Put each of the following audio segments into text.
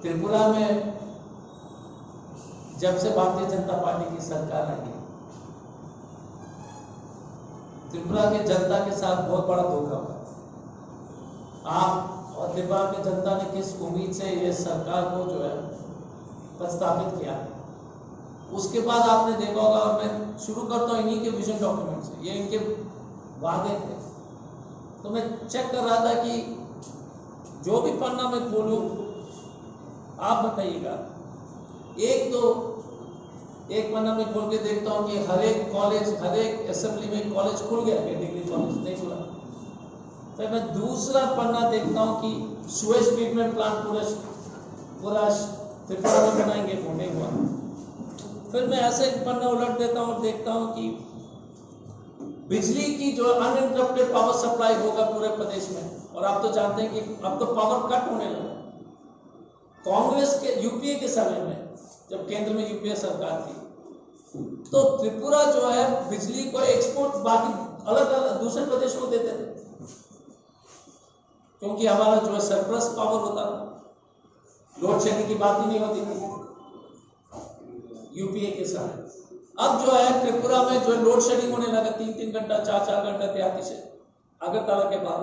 त्रिपुरा में जब से भारतीय जनता पार्टी की सरकार आई, त्रिपुरा के जनता के साथ बहुत बड़ा धोखा हुआ। आप और त्रिपुरा की जनता ने किस उम्मीद से ये सरकार को जो है प्रस्तावित किया, उसके बाद आपने देखा होगा, और मैं शुरू करता हूँ इन्हीं के विजन डॉक्यूमेंट से, ये इनके वादे थे। तो मैं चेक कर रहा था कि जो भी पन्ना मैं खोलूं, आप बताइएगा। एक पन्ना में खोल के देखता हूँ कि हर एक कॉलेज, हर एक असेंबली में कॉलेज खुल गया, डिग्री कॉलेज नहीं खुला। फिर मैं दूसरा पन्ना देखता हूँ कि सुएज ट्रीटमेंट प्लांट पूरा त्रिपुरा में बनाएंगे, वो नहीं हुआ। फिर मैं ऐसे एक पन्ना उलट देता हूँ और देखता हूँ कि बिजली की जो अनइंटरप्टेड पावर सप्लाई होगा पूरे प्रदेश में। और आप तो जानते हैं कि अब तो पावर कट होने लगा। कांग्रेस के यूपीए के समय में, जब केंद्र में यूपीए सरकार थी, तो त्रिपुरा जो है बिजली को एक्सपोर्ट बाकी अलग अलग दूसरे प्रदेशों को देते थे, क्योंकि हमारा जो है सरप्लस पावर होता था, लोड शेडिंग की बात ही नहीं होती थी यूपीए के समय। अब जो है त्रिपुरा में जो लोड शेडिंग होने लगा, 3-3 घंटा 4-4 घंटा देहाती से अगरतला के बाद।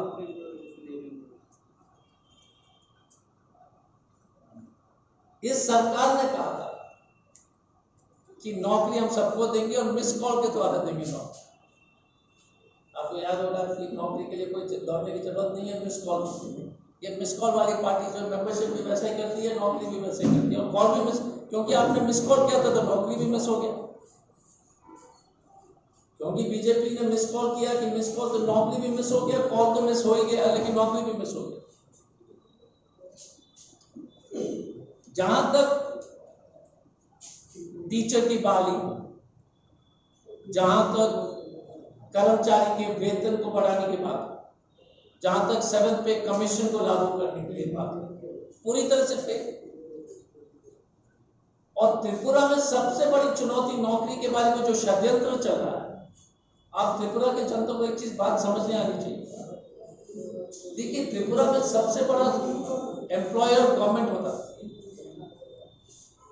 इस सरकार ने कहा था कि नौकरी हम सबको देंगे और मिस कॉल के द्वारा देंगे नौकरी। आपको याद होगा कि नौकरी के लिए कोई दौड़ने की जरूरत नहीं है, मिस कॉल। ये मिस कॉल वाली पार्टी जो मेंबरशिप भी वैसे ही करती है, नौकरी भी वैसे ही करती है, और कॉल भी मिस, क्योंकि आपने मिस कॉल किया था तो नौकरी भी मिस हो गया। क्योंकि बीजेपी ने मिस कॉल किया कि मिस कॉल, तो नौकरी भी मिस हो गया, कॉल तो मिस हो ही गया, लेकिन नौकरी भी मिस हो गया। जहां तक टीचर की बहाली, जहां तक कर्मचारी के वेतन को बढ़ाने की बात, जहां तक 7th पे कमीशन को लागू करने के लिए बात, पूरी तरह से फेल। और त्रिपुरा में सबसे बड़ी चुनौती नौकरी के बारे में जो षड्यंत्र चल रहा है, आप त्रिपुरा के जनता को एक चीज बात समझने आनी चाहिए। देखिए, त्रिपुरा में सबसे बड़ा एम्प्लॉयर गवर्नमेंट होता है।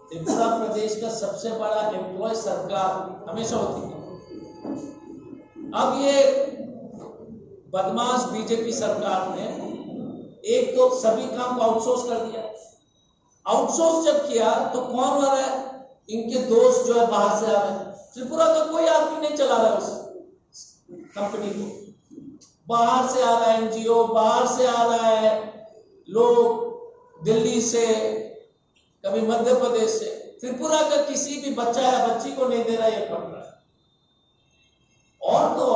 त्रिपुरा प्रदेश का सबसे बड़ा एम्प्लॉय सरकार हमेशा होती है। अब ये बदमाश बीजेपी सरकार ने एक तो सभी काम को आउटसोर्स कर दिया। आउटसोर्स जब किया तो कौन आ रहा है? इनके दोस्त जो है बाहर से आ रहे हैं। त्रिपुरा का कोई आदमी नहीं चला रहा है उस कंपनी को, बाहर से आ रहा है एनजीओ, बाहर से आ रहा है लोग, दिल्ली से, कभी मध्य प्रदेश से। त्रिपुरा का किसी भी बच्चा या बच्ची को नहीं दे रहा, ये पढ़ रहा है। और तो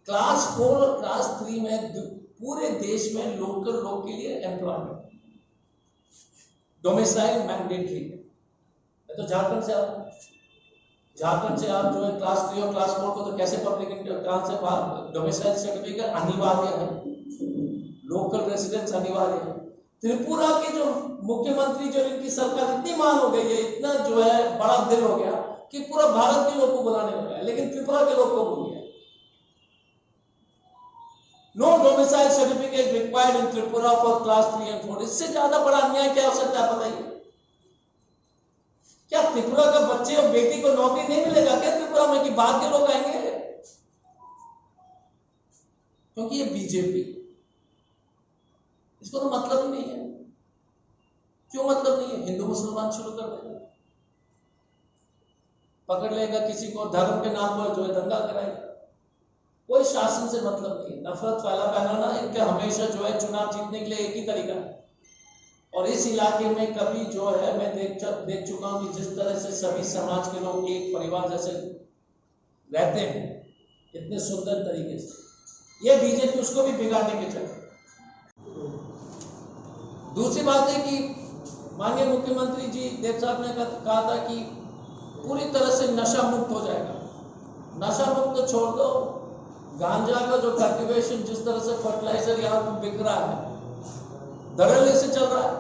क्लास 4 और क्लास 3 में पूरे देश में लोकल लोग के लिए एम्प्लॉयमेंट, डोमिसाइल मैंडेटरी है। मैं तो झारखंड से आता हूं, झारखंड से आप जो है क्लास 3 और क्लास 4 को तो कैसे पब्लिक ट्रांसफर, डोमिसाइल सर्टिफिकेट अनिवार्य है, लोकल रेसिडेंस अनिवार्य है। त्रिपुरा के जो मुख्यमंत्री, जो इनकी सरकार इतनी मान हो गई है, इतना जो है बड़ा दिल हो गया कि पूरा भारत के लोग को बुलाने लगा है, लेकिन त्रिपुरा के लोग को भूल गया। No domicile certificate required in Tripura for class 3 and 4। इससे ज्यादा बड़ा अन्याय क्या हो सकता है बताइए? क्या त्रिपुरा का बच्चे और बेटी को नौकरी नहीं मिलेगा क्या त्रिपुरा में, कि बाहर के लोग आएंगे? क्योंकि ये बीजेपी, इसको तो मतलब ही नहीं है। क्यों मतलब नहीं है? हिंदू मुसलमान शुरू कर देगा, पकड़ लेगा किसी को, धर्म के नाम पर जो है दंगा कराएगा। कोई शासन से मतलब नहीं है। नफरत फैलाना इनके हमेशा जो है चुनाव जीतने के लिए एक ही तरीका है। और इस इलाके में कभी जो है मैं देख चुका हूं कि जिस तरह से सभी समाज के लोग एक परिवार जैसे रहते हैं, इतने सुंदर तरीके से, ये बीजेपी उसको भी बिगाड़ने के चक्कर। दूसरी बात है कि माननीय मुख्यमंत्री जी देव साहब ने कहा था कि पूरी तरह से नशा मुक्त हो जाएगा। नशा मुक्त तो छोड़ दो, गांजा का जो कल्टीवेशन जिस तरह से फर्टिलाइजर यहाँ पर बिक रहा है, धड़ल्ले से चल रहा है।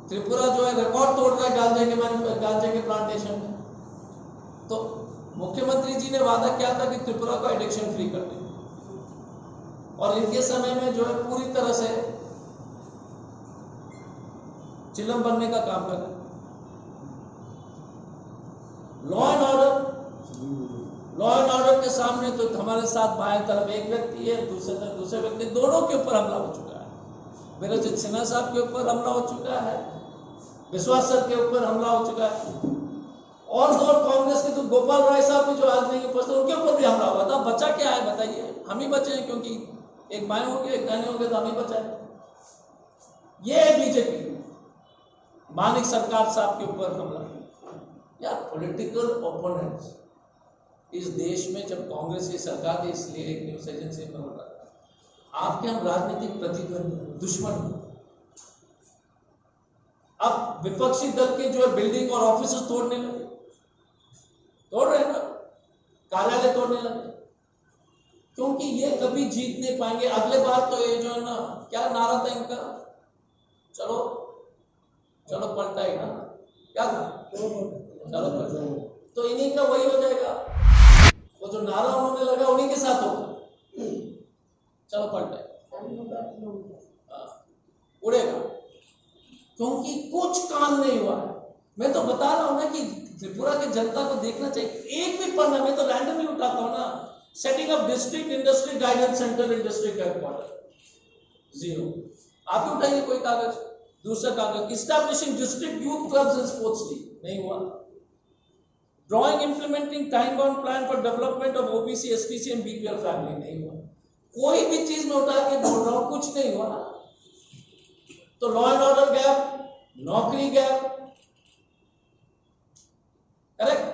त्रिपुरा जो है रिकॉर्ड तोड़ रहा है गांजे के प्लांटेशन में। तो मुख्यमंत्री जी ने वादा किया था कि त्रिपुरा को एडिक्शन फ्री कर देंगे, और इनके समय में जो है पूरी तरह से चिलम बनने का काम कर रहे हैं। लॉ एंड ऑर्डर के सामने तो हमारे साथ बाएं तरफ एक व्यक्ति है, दूसरे तरफ दूसरे व्यक्ति, दोनों के ऊपर हमला हो चुका है। वीरजित सिन्हा साहब के ऊपर हमला हो चुका है, विश्वास सर के ऊपर हमला हो चुका है, और कांग्रेस के तो गोपाल राय साहब भी जो आज नहीं उपस्थित, उनके ऊपर भी हमला हुआ था। बचा क्या है बताइए? हम ही बचे हैं, क्योंकि एक बाएं हो गए एक दाएं हो गए तो हम ही बचा है। ये है बीजेपी, मानिक सरकार साहब के ऊपर हमला। यार पॉलिटिकल ओपोनेंट्स इस देश में जब कांग्रेस की सरकार थी, इसलिए एक न्यूज एजेंसी में बोला आपके हम राजनीतिक प्रतिद्वंदी दुश्मन। अब विपक्षी दल के जो है बिल्डिंग और ऑफिस तोड़ने लगे, तोड़ रहे ना, कार्यालय तोड़ने लगे, क्योंकि ये कभी जीत नहीं पाएंगे। अगले बार तो ये जो है ना, क्या नारा था इनका, चलो चलो पलटाएगा, क्या था, चलो पलटाएगा, तो इन्हीं का वही हो जाएगा। वो जो नारा उन्होंने लगा उन्हीं के साथ होगा, चलो पलटाएगा, उड़ेगा, क्योंकि कुछ काम नहीं हुआ है। मैं तो बता रहा हूं ना कि त्रिपुरा की जनता को देखना चाहिए। एक भी पन्ना मैं तो रैंडमली उठाता हूं ना, setting up district industry guidance centre in district headquarter, 0। आप ही उठाइए कोई कागज। दूसरा कागज, establishing district youth clubs and sports league, नहीं हुआ। Drawing implementing time bound plan for development of OBC STC and BPL family, नहीं हुआ। कोई भी चीज में उठा के बोल रहा हूं, कुछ नहीं हुआ। तो लॉ एंड ऑर्डर गैप, नौकरी गैप, करेक्ट,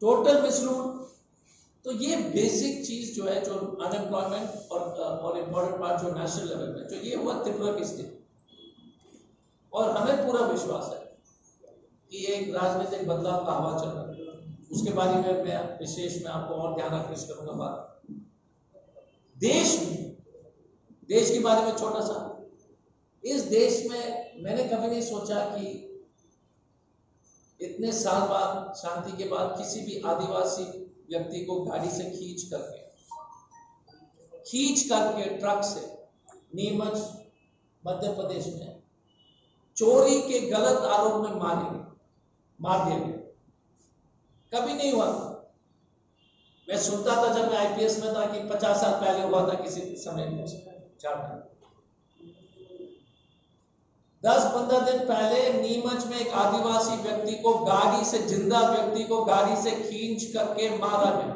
टोटल मिसरूल। तो ये बेसिक चीज जो है, जो अनएम्प्लॉयमेंट और इंपॉर्टेंट पार्ट जो नेशनल लेवल पे, जो ये हुआ त्रिपुरा की स्थिति। और हमें पूरा विश्वास है कि एक राजनीतिक बदलाव का हवा चल रहा है। उसके बारे में मैं विशेष में आपको और ध्यान आकृष्ट करूंगा। बात देश के बारे में छोटा सा, इस देश में मैंने कभी नहीं सोचा कि इतने साल बाद, शांति के बाद, किसी भी आदिवासी व्यक्ति को गाड़ी से खींच करके ट्रक से नीमच मध्य प्रदेश में चोरी के गलत आरोप में मार दिया गया। कभी नहीं हुआ था। मैं सुनता था जब मैं आईपीएस में था कि 50 साल पहले हुआ था किसी समय में, 10-15 दिन पहले नीमच में एक आदिवासी व्यक्ति को गाड़ी से, जिंदा व्यक्ति को गाड़ी से खींच करके मारा गया।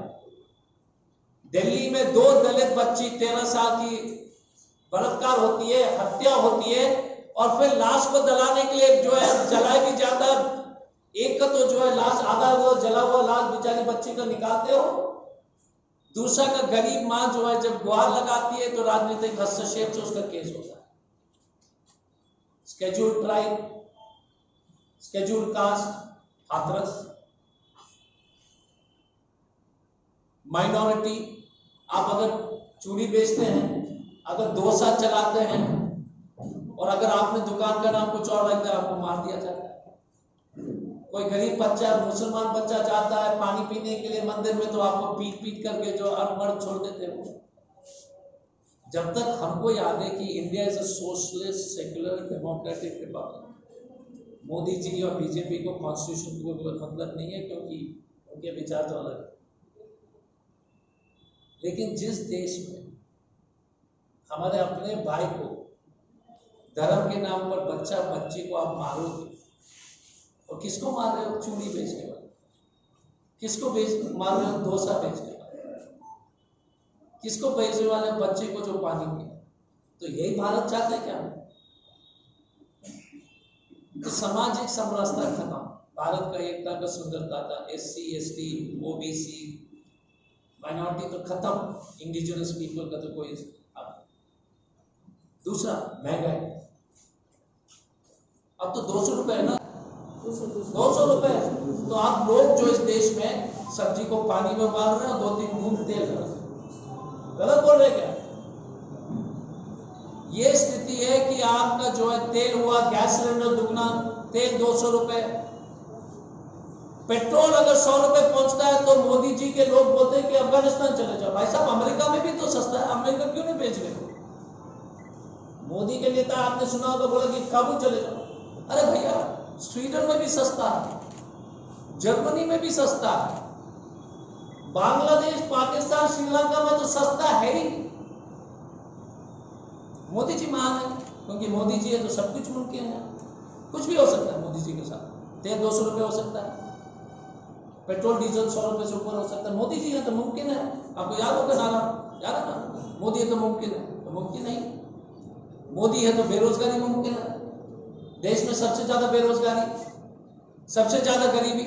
दिल्ली में 2 दलित बच्ची 13 साल की बलात्कार होती है, हत्या होती है, और फिर लाश को जलाने के लिए जो है जलाया भी जाता है। एक का तो जो है लाश, आधा वो जला हुआ लाश बेचारी बच्ची का निकालते हो, दूसरा का गरीब मां जो है जब गुहार लगाती है तो राजनीतिक हस्तक्षेप से उसका केस होता है। Schedule tribe, schedule caste, Hathras, minority. आप अगर चूड़ी बेचते हैं, अगर 2 साल चलाते हैं, और अगर आपने दुकान का नाम कुछ और रखता है, आपको मार दिया जाता है। कोई गरीब बच्चा, मुसलमान बच्चा जाता है पानी पीने के लिए मंदिर में, तो आपको पीट करके जो अनमर्द छोड़ देते हैं। जब तक हमको याद है कि India is a socialist secular democratic republic, Modi ji और बीजेपी को कॉन्स्टिट्यूशन को कोई मतलब नहीं है, क्योंकि उनके विचार तो अलग है। लेकिन जिस देश में हमारे अपने भाई को धर्म के नाम पर, बच्चा बच्ची को आप मारोगे, और किसको मार रहे हो? चूड़ी बेचने वाले। किसको मार रहे हो? डोसा बेचने वाले। किसको बेचने वाले? बच्चे को जो पानी पिया। तो यही भारत चाहते क्या? तो सामाजिक समरसता खत्म, भारत का एकता का सुंदरता था, SC ST OBC माइनॉरिटी तो खत्म, इंडिजिनस पीपल का तो कोई। दूसरा महंगाई, अब तो 200 रुपए है ना, 200 रुपए। तो आप लोग जो इस देश में सब्जी को पानी में उबाल रहे हैं, 2-3 बूंद तेल डाल, गलत बोल रहे क्या? ये स्थिति है कि आपका जो है तेल हुआ, गैस सिलेंडर दुगना, तेल 200 रुपए, पेट्रोल अगर 100 रुपए पहुंचता है तो मोदी जी के लोग बोलते हैं कि अफगानिस्तान चले जाओ। भाई साहब, अमेरिका में भी तो सस्ता है, अमेरिका क्यों नहीं भेज रहे? मोदी के नेता आपने सुना होगा बोला कि काबुल चले जाओ। अरे भैया, स्वीडन में भी सस्ता है, जर्मनी में भी सस्ता है, बांग्लादेश, पाकिस्तान, श्रीलंका में तो सस्ता है ही। मोदी जी महान है, क्योंकि मोदी जी है तो सब कुछ मुमकिन है। कुछ भी हो सकता है मोदी जी के साथ। तेल 200 रुपये हो सकता है, पेट्रोल डीजल 100 रुपये से ऊपर हो सकता है। मोदी जी है तो मुमकिन है। आपको याद होगा नारा, याद है ना, मोदी है तो मुमकिन है, तो मुमकिन नहीं। मोदी है तो बेरोजगारी मुमकिन है। देश में सबसे ज्यादा बेरोजगारी, सबसे ज्यादा गरीबी,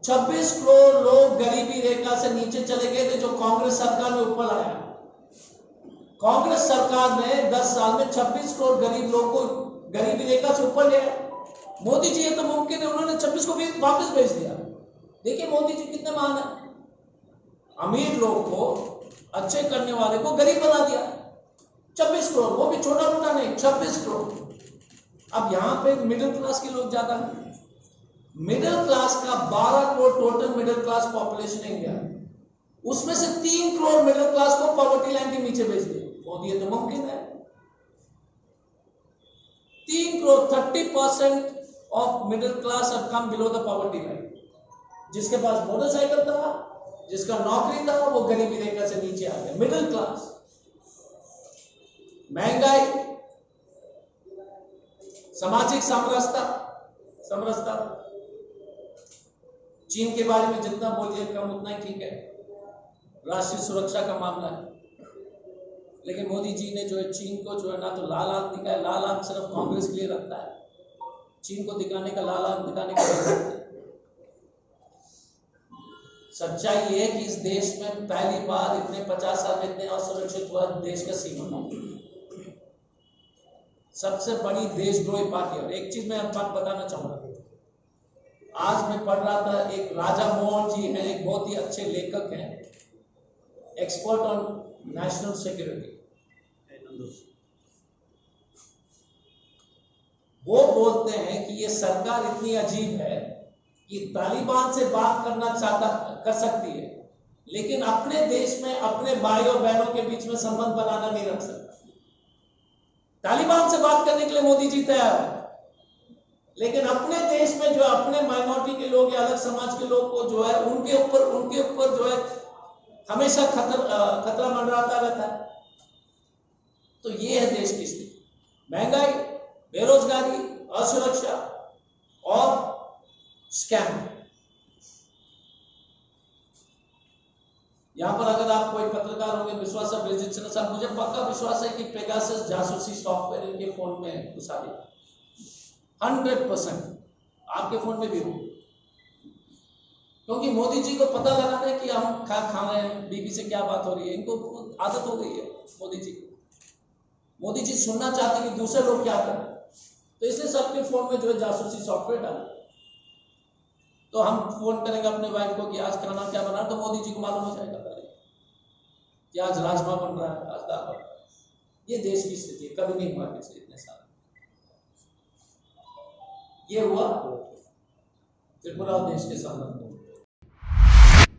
26 करोड़ लोग गरीबी रेखा से नीचे चले गए थे, जो कांग्रेस सरकार में ऊपर आया। कांग्रेस सरकार ने 10 साल में 26 करोड़ गरीब लोगों को गरीबी रेखा से ऊपर ले आया। मोदी जी ये तो मुमकिन है, उन्होंने 26 को भी वापस भेज दिया। देखिए मोदी जी कितने महान है। अमीर लोग को, अच्छे करने वाले को गरीब बना दिया। 26 करोड़, वो भी छोटा मोटा नहीं, 26 करोड़। अब यहां पे मिडिल क्लास के लोग ज्यादा हैं। मिडिल क्लास का 12 crore total middle class population है इंडिया, उसमें से 3 करोड़ मिडिल क्लास को पॉवर्टी लाइन के नीचे भेज दिया। मोदी ये तो मुमकिन है। 3 crore, 30% of middle class have come below the poverty line. जिसके पास मोटरसाइकिल था, जिसका नौकरी था, वो गरीबी रेखा से नीचे आ गया। Middle class. महंगाई, सामाजिक समरसता। चीन के बारे में जितना बोलिए कम उतना ही ठीक है, राष्ट्रीय सुरक्षा का मामला है। लेकिन मोदी जी ने जो है चीन को जो है ना तो लाल आंख दिखाया। लाल आंख सिर्फ कांग्रेस के लिए रखता है, चीन को दिखाने का, लाल आंख दिखाने का। सच्चाई ये है कि इस देश में पहली बार इतने 50 साल में इतने असुरक्षित हुआ देश का सीमा। सबसे बड़ी देशद्रोही पार्टी। और एक चीज मैं बात बताना चाहूंगा, आज मैं पढ़ रहा था, एक राजा मोहन जी हैं, एक बहुत ही अच्छे लेखक हैं, एक्सपर्ट ऑन नेशनल सिक्योरिटी। वो बोलते हैं कि ये सरकार इतनी अजीब है कि तालिबान से बात कर सकती है, लेकिन अपने देश में अपने भाई और बहनों के बीच में संबंध बनाना नहीं रख सकता। तालिबान से बात करने के लिए मोदी जी तैयार है, लेकिन अपने देश में जो अपने माइनॉरिटी के लोग या अलग समाज के लोग को जो है उनके ऊपर जो है हमेशा खतरा मंडराता रहता है। तो ये है देश की स्थिति। महंगाई, बेरोजगारी, असुरक्षा और स्कैम। यहां पर अगर आप कोई पत्रकार होंगे, विश्वास साहब, मुझे पक्का विश्वास है कि पेगासस जासूसी सॉफ्टवेयर इनके फोन में घुसा दिया 100%। आपके फोन में भी हो, क्योंकि मोदी जी को पता लगाना है कि हम खा रहे हैं, बीबी से क्या बात हो रही है। इनको आदत हो गई है मोदी जी को। मोदी जी सुनना चाहते हैं कि दूसरे लोग क्या कर रहे हैं, तो इसलिए सबके फोन में जो है जासूसी सॉफ्टवेयर डाले। तो हम फोन करेंगे अपने वाइफ को कि आज खाना क्या बना, तो मोदी जी को मालूम हो जाएगा पहले कि आज राजमा बन रहा है, आज दाल बन रहा है। ये देश की स्थिति है, कभी नहीं हुआ पिछले इतने साल। ये हुआ त्रिपुरा देश के संबंध में।